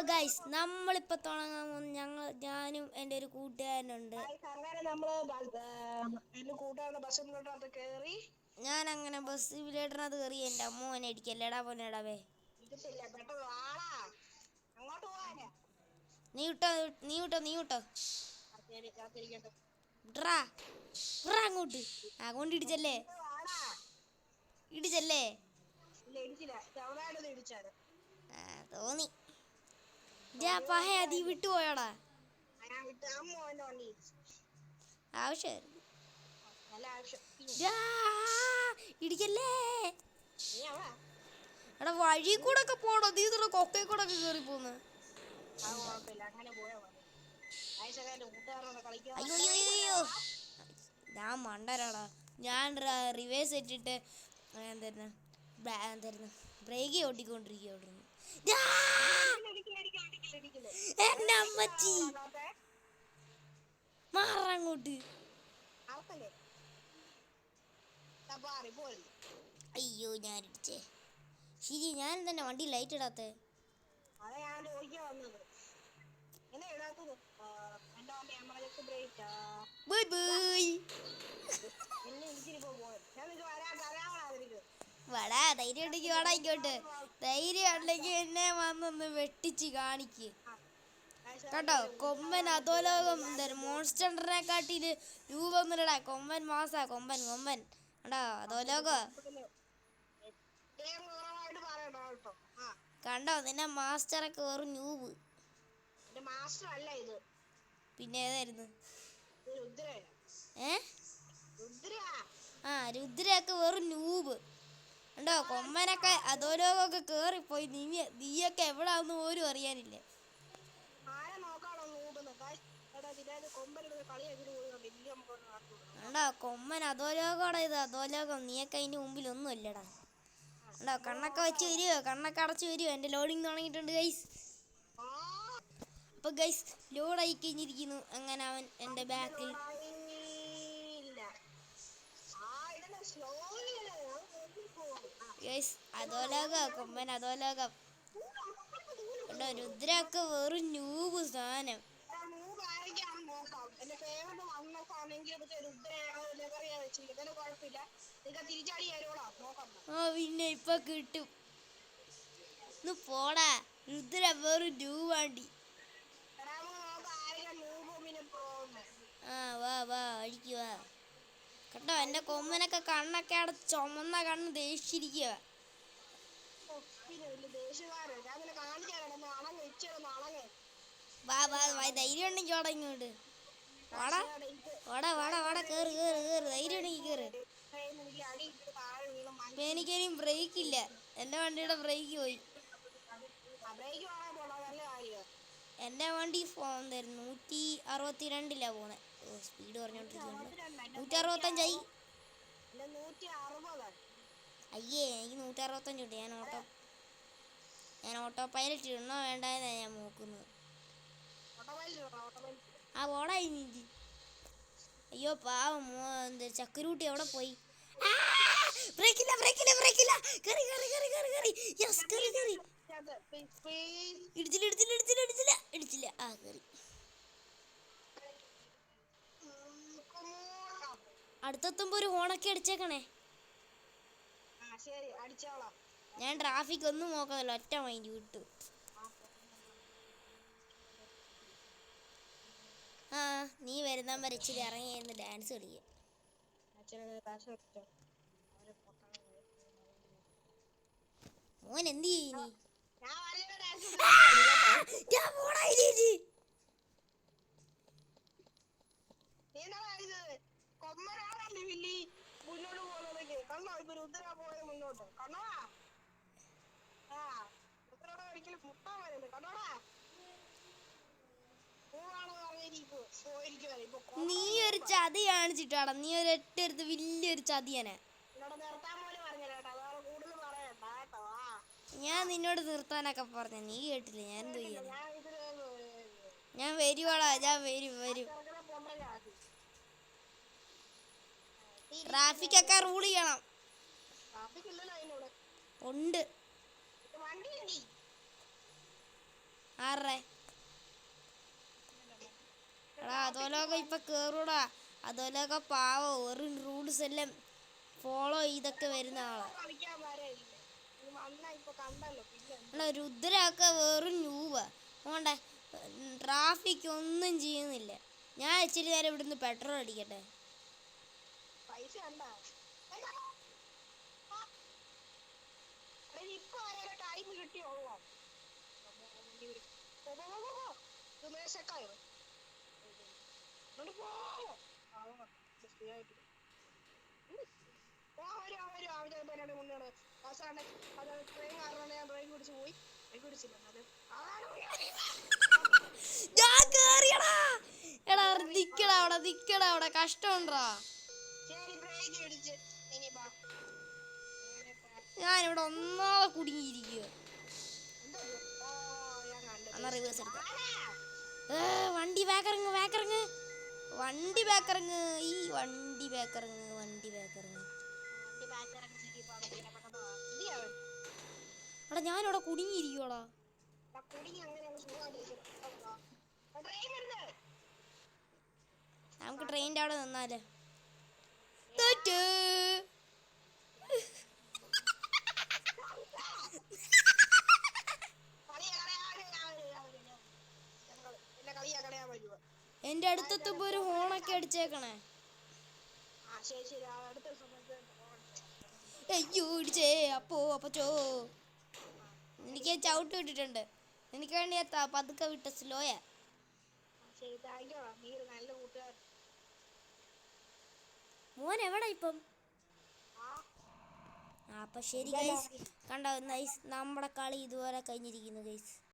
Guys, നമ്മളിപ്പോ തുടങ്ങാൻ പോകുന്ന ഞാനും എൻ്റെ ഒരു കൂട്ടുകാരനുണ്ട്. ഞാൻ അങ്ങനെ ബസ് സിമുലേറ്ററിനകത്ത് കയറി എൻ്റെ അമ്മോനെ അടിക്കല്ലേടാ പൊന്നേടാവേ. നീ വിട്ടോ അങ്ങോട്ട് അങ്ങോട്ട് ഇടിച്ചല്ലേ തോന്നി. നീ വിട്ടുപോയോടാ, ആവശ്യമായിരുന്നു. ഇടിക്കല്ലേ എടാ, വഴി കൂടെ ഒക്കെ പോണോ? നീ കൊക്കയിൽ കൂടെ ഒക്കെ കയറി പോന്ന്. അയ്യോ ഞാൻ മണ്ടരാടാ. ഞാൻ റിവേഴ്സ് ഇട്ടിട്ട് എന്തായിരുന്നു ബ്രേക്ക് ഓട്ടിക്കൊണ്ടിരിക്കുന്നു. എന്റെ അമ്മച്ചി മാറങ്ങോട്ട്. അയ്യോ ഞാൻ ഇടിച്ചേ. ശരി, ഞാൻ തന്നെ വണ്ടി ലൈറ്റ് ഇടാത്തേ. Bye bye. വടാ, ധൈര്യം ഉണ്ടെങ്കിൽ വാടാ ഇങ്ങോട്ട്. ധൈര്യം ഉണ്ടെങ്കിൽ എന്നെ വന്നൊന്ന് വെട്ടിച്ച് കാണിക്ക് കേട്ടോ. കൊമ്പൻ അധോലോകം മോൺസ്റ്ററിനെ കാട്ടിട്ട് രൂപൊന്നുമില്ലടാ. കൊമ്പൻ മാസാ, കൊമ്പൻ കണ്ടോ. അധോലോകം കണ്ടോ. നിന്നെ മാസ്റ്ററൊക്കെ വെറും ന്യൂബ്. പിന്നെ ഏതായിരുന്നു? രുദ്രയൊക്കെ വെറും ന്യൂബ് കണ്ടോ. കൊമ്പനൊക്കെ അധോലോകമൊക്കെ കേറിപ്പോയി. നീയൊക്കെ എവിടാന്ന് പോലും അറിയാനില്ല. കണ്ടോ, കൊമ്പൻ അധോലോകോടെ. ഇത് അധോലോകം. നീയൊക്കെ അതിന്റെ മുമ്പിൽ ഒന്നും ഇല്ലടാ. കണ്ടോ, കണ്ണൊക്കെ വെച്ച് വരുവോ, കണ്ണൊക്കെ അടച്ച് വരുവോ. എൻ്റെ ലോഡിങ് തുടങ്ങിയിട്ടുണ്ട് ഗൈസ്. അപ്പൊ ഗൈസ്, ലോഡ് ആയി കഴിഞ്ഞിരിക്കുന്നു. അങ്ങനെ അവൻ എൻ്റെ ബാക്കിൽ. ഗൈസ്, അധോലോകം, കൊമ്പൻ അധോലോകം കണ്ടോ. രുദ്രയൊക്കെ വെറും ന്യൂബ് സാധനം. പിന്നെ ഇപ്പൊ കിട്ടും. പോടാ, രുദ്ര വെറും ന്യൂബാണ്ടി. വാ അടിക്കുക കേട്ടോ. എന്റെ കൊമ്പനൊക്കെ കണ്ണൊക്കെ അടച്ച് ചുമന്ന കണ്ണ് ദേഷിച്ചിരിക്കുക. വാ ധൈര്യം ഉണ്ടെങ്കിൽ ഓടാ ഇങ്ങോട്ട്. വാടാ കേറ്. ധൈര്യം ഉണ്ടെങ്കിൽ കേറ്. എനിക്കിനിയും ബ്രേക്ക് ഇല്ല. എൻ്റെ വണ്ടിയുടെ ബ്രേക്ക് പോയി. എൻ്റെ വണ്ടി 162 പോണേ. സ്പീഡ് പറഞ്ഞോണ്ടിരിക്കുന്നുണ്ട്. 165 അയ്യേ, എനിക്ക് 165 ഉണ്ട്. ഞാൻ ഓട്ടോ പൈലറ്റ് ഇടണോ വേണ്ടെന്നാ ഞാൻ നോക്കുന്നത്. ഓടാ ഇനി. അയ്യോ പാവം ചക്കരൂട്ടി എവിടെ പോയി? ബ്രേക്കില്ല. ഇടിച്ചില്ല. കേറി. അടുത്തെത്തുമ്പോ ഒരു ഹോണൊക്കെ അടിച്ചേക്കണേ. ഞാൻ ട്രാഫിക് ഒന്നും നോക്കാമല്ലോ, ഒറ്റ മൈൻഡ് വിട്ടു. നീ വരുന്ന ഇച്ചിരി ഇറങ്ങിയിരുന്ന് ഡാൻസ് കളിക്കുക. മോൻ എന്ത് ചെയ്യ്? നീ ഒരു ചതി കാണിച്ചിട്ടാടാ. നീ ഒരു എട്ടെടുത്ത് വലിയൊരു ചതിയനെ. ഞാൻ നിന്നോട് നിർത്താനൊക്കെ പറഞ്ഞ നീ കേട്ടില്ല. ഞാൻ എന്ത് ചെയ്യാനാ? ഞാൻ വരുവാടാ. ഞാൻ വരും. ട്രാഫിക് ഒക്കെ റൂൾ ചെയ്യണം. ഉണ്ട്. ആറേ എടാ അതുപോലൊക്കെ ഇപ്പൊ കേറൂടാ. അതുപോലൊക്കെ പാവോ വെറും റൂൾസ് എല്ലാം ഫോളോ ചെയ്തൊക്കെ വരുന്ന ആളാ. എടാ രുദ്രൊക്കെ വെറും ന്യൂബാ. അതുകൊണ്ട് ട്രാഫിക് ഒന്നും ചെയ്യുന്നില്ല. ഞാൻ ഇച്ചിരി നേരം ഇവിടുന്ന് പെട്രോൾ അടിക്കട്ടെ. ഞാൻ കേറിയടാ. എടാ നിക്കടാ അവിടെ കഷ്ടമുണ്ടാ. ഞാനിവിടെ ഒന്നാമത് കുടുങ്ങിയിരിക്കുക. എന്നാ റിവേഴ്സ് എടുക്കാം. വണ്ടി ബാക്കിറങ്ങ് ഈ വണ്ടി ബാക്കിറങ്ങ്. എടാ ഞാനിവിടെ കുടുങ്ങിയിരിക്കുവാടാ. നമുക്ക് ട്രെയിനിൻ്റെ അവിടെ നിന്നാലേ. എന്റെ അടുത്തെത്തുമ്പോ ഒരു ഹോണൊക്കെ അടിച്ചേക്കണേ. അയ്യോ ഇടിച്ചേ അപ്പച്ചോ. എനിക്ക് ചവിട്ട് വിട്ടിട്ടുണ്ട്. എനിക്ക് വേണ്ടി പതുക്കെ വിട്ട സ്ലോയാ. മോൻ എവിടാ ഇപ്പം? അപ്പൊ ശരി ഗൈസ്, കണ്ടോ നമ്മുടെ കളി ഇതുപോലെ കഴിഞ്ഞിരിക്കുന്നു ഗൈസ്.